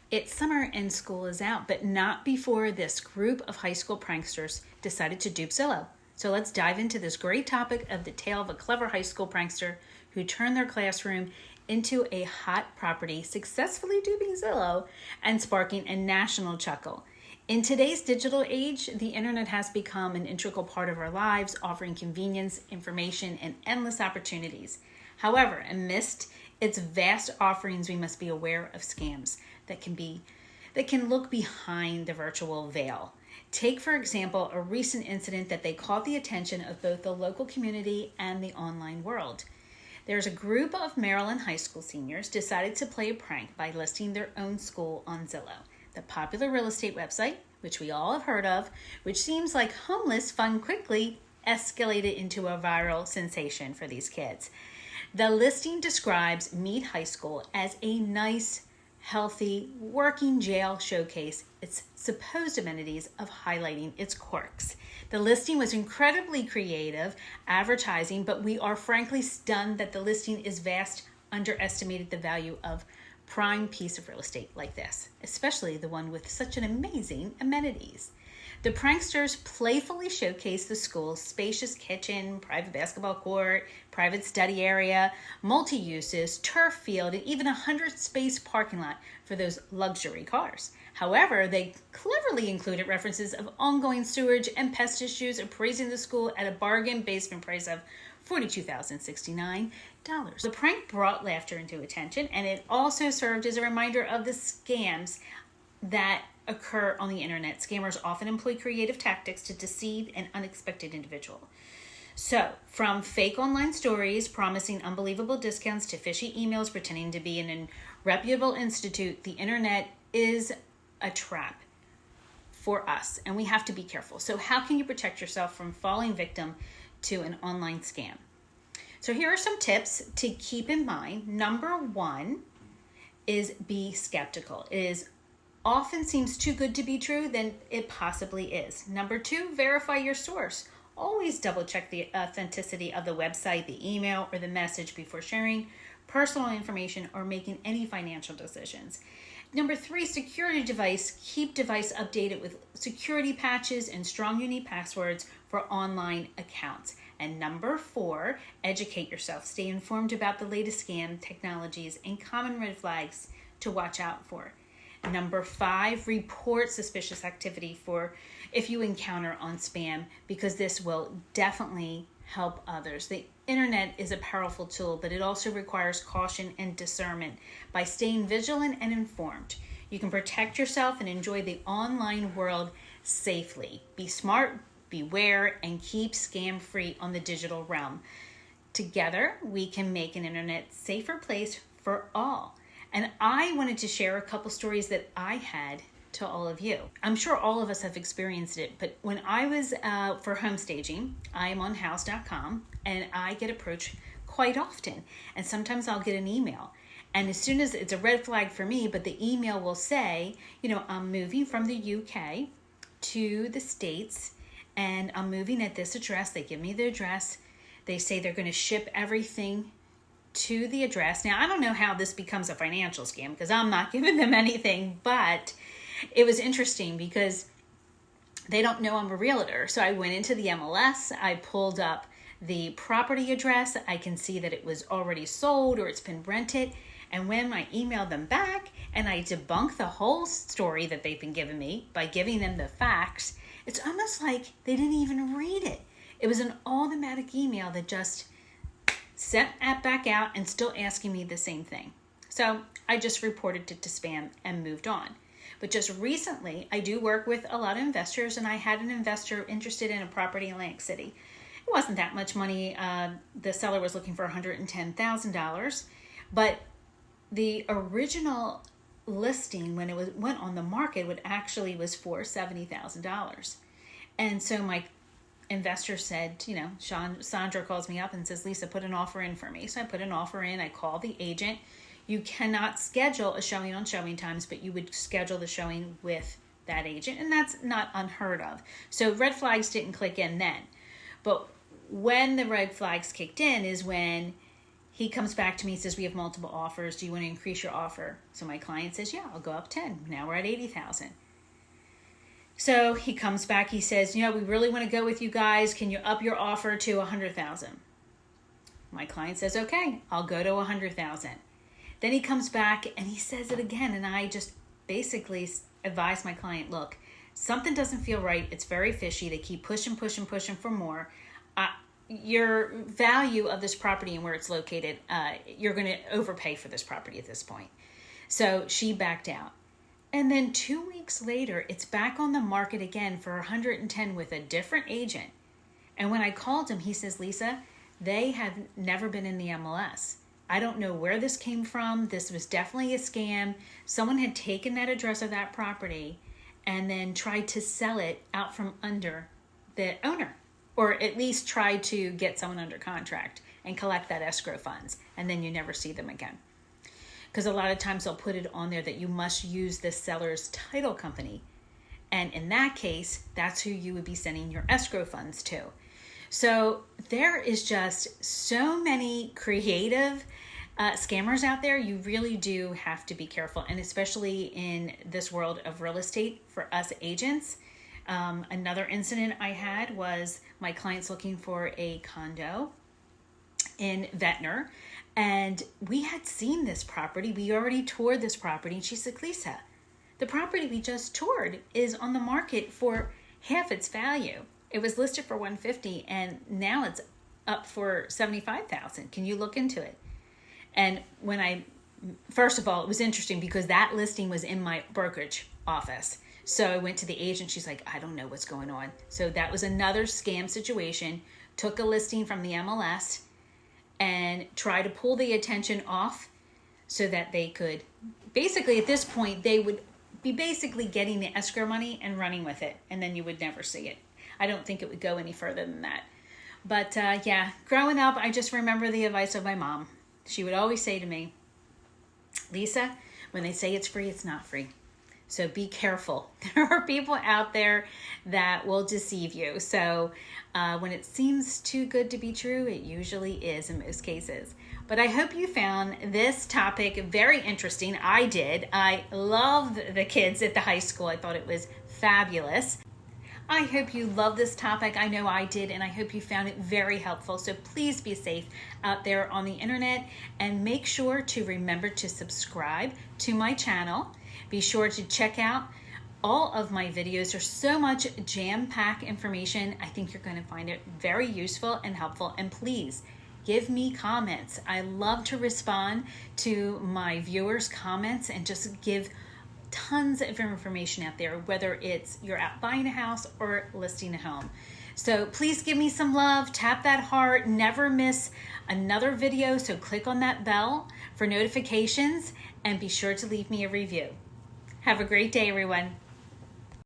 It's summer and school is out, but not before this group of high school pranksters decided to dupe Zillow. So let's dive into this great topic of the tale of a clever high school prankster who turned their classroom into a hot property, successfully duping Zillow and sparking a national chuckle. In today's digital age, the internet has become an integral part of our lives, offering convenience, information, and endless opportunities. However, amidst its vast offerings, we must be aware of scams that can look behind the virtual veil. Take, for example, a recent incident that they caught the attention of both the local community and the online world. There's a group of Maryland high school seniors decided to play a prank by listing their own school on Zillow, the popular real estate website, which we all have heard of, which seems like homeless fun quickly escalated into a viral sensation for these kids. The listing describes Meade High School as a nice, healthy, working jail showcase its supposed amenities of highlighting its quirks. The listing was incredibly creative advertising, but we are frankly stunned that the listing is underestimated the value of prime piece of real estate like this, especially the one with such an amazing amenities. The pranksters playfully showcased the school's spacious kitchen, private basketball court, private study area, multi-uses, turf field, and even a 100-space parking lot for those luxury cars. However, they cleverly included references of ongoing sewage and pest issues, appraising the school at a bargain basement price of $42,069. The prank brought laughter into attention, and it also served as a reminder of the scams that occur on the internet. Scammers often employ creative tactics to deceive an unexpected individual. So, from fake online stories promising unbelievable discounts to fishy emails pretending to be an reputable institute, the internet is a trap for us, and we have to be careful. So, how can you protect yourself from falling victim to an online scam? So, here are some tips to keep in mind. Number one is be skeptical. It often seems too good to be true, then it possibly is. Number two, verify your source. Always double check the authenticity of the website, the email, or the message before sharing personal information or making any financial decisions. Number three, security device. Keep device updated with security patches and strong unique passwords for online accounts. And number four, educate yourself. Stay informed about the latest scam technologies and common red flags to watch out for. Number five, report suspicious activity for if you encounter on spam, because this will definitely help others. The internet is a powerful tool, but it also requires caution and discernment. By staying vigilant and informed, you can protect yourself and enjoy the online world safely. Be smart, beware, and keep scam-free on the digital realm. Together, we can make an internet safer place for all. And I wanted to share a couple stories that I had to all of you. I'm sure all of us have experienced it, but when I was for home staging, I am on house.com, and I get approached quite often. And sometimes I'll get an email. And as soon as it's a red flag for me, but the email will say, I'm moving from the UK to the States, and I'm moving at this address. They give me the address. They say they're going to ship everything to the address. Now, I don't know how this becomes a financial scam because I'm not giving them anything, but it was interesting because they don't know I'm a realtor. So I went into the MLS, I pulled up the property address, I can see that it was already sold or it's been rented. And when I emailed them back and I debunked the whole story that they've been giving me by giving them the facts, it's almost like they didn't even read it. It was an automatic email that just sent that back out and still asking me the same thing. So I just reported it to spam and moved on. But just recently, I do work with a lot of investors, and I had an investor interested in a property in Atlantic City. It wasn't that much money. The seller was looking for $110,000, but the original listing when it went on the market was for $70,000. And so my investor said, Sandra calls me up and says, Lisa, put an offer in for me. So I put an offer in. I called the agent. You cannot schedule a showing on showing times, but you would schedule the showing with that agent. And that's not unheard of. So red flags didn't click in then. But when the red flags kicked in is when he comes back to me and says, we have multiple offers. Do you want to increase your offer? So my client says, yeah, I'll go up 10. Now we're at 80,000. So he comes back, he says, we really want to go with you guys. Can you up your offer to 100,000? My client says, okay, I'll go to 100,000. Then he comes back and he says it again. And I just basically advise my client, look, something doesn't feel right. It's very fishy. They keep pushing for more. Your value of this property and where it's located, you're going to overpay for this property at this point. So she backed out. And then 2 weeks later, it's back on the market again for 110 with a different agent. And when I called him, he says, Lisa, they have never been in the MLS. I don't know where this came from. This was definitely a scam. Someone had taken that address of that property and then tried to sell it out from under the owner, or at least try to get someone under contract and collect that escrow funds. And then you never see them again. Because a lot of times they'll put it on there that you must use the seller's title company. And in that case, that's who you would be sending your escrow funds to. So there is just so many creative scammers out there. You really do have to be careful. And especially in this world of real estate for us agents. Another incident I had was my clients looking for a condo in Ventnor. And we had seen this property. We already toured this property. And she said, Lisa, the property we just toured is on the market for half its value. It was listed for 150 and now it's up for 75,000. Can you look into it? And first of all, it was interesting because that listing was in my brokerage office. So I went to the agent. She's like, I don't know what's going on. So that was another scam situation. Took a listing from the MLS and try to pull the attention off so that they could, basically at this point, they would be basically getting the escrow money and running with it. And then you would never see it. I don't think it would go any further than that. But yeah, growing up, I just remember the advice of my mom. She would always say to me, Lisa, when they say it's free, it's not free. So be careful. There are people out there that will deceive you. So when it seems too good to be true, it usually is in most cases. But I hope you found this topic very interesting. I did. I loved the kids at the high school. I thought it was fabulous. I hope you love this topic. I know I did, and I hope you found it very helpful. So please be safe out there on the internet, and make sure to remember to subscribe to my channel. Be sure to check out all of my videos. There's so much jam-packed information. I think you're going to find it very useful and helpful. And please give me comments. I love to respond to my viewers' comments and just give tons of information out there, whether it's you're out buying a house or listing a home. So please give me some love, tap that heart, never miss another video. So click on that bell for notifications and be sure to leave me a review. Have a great day, everyone.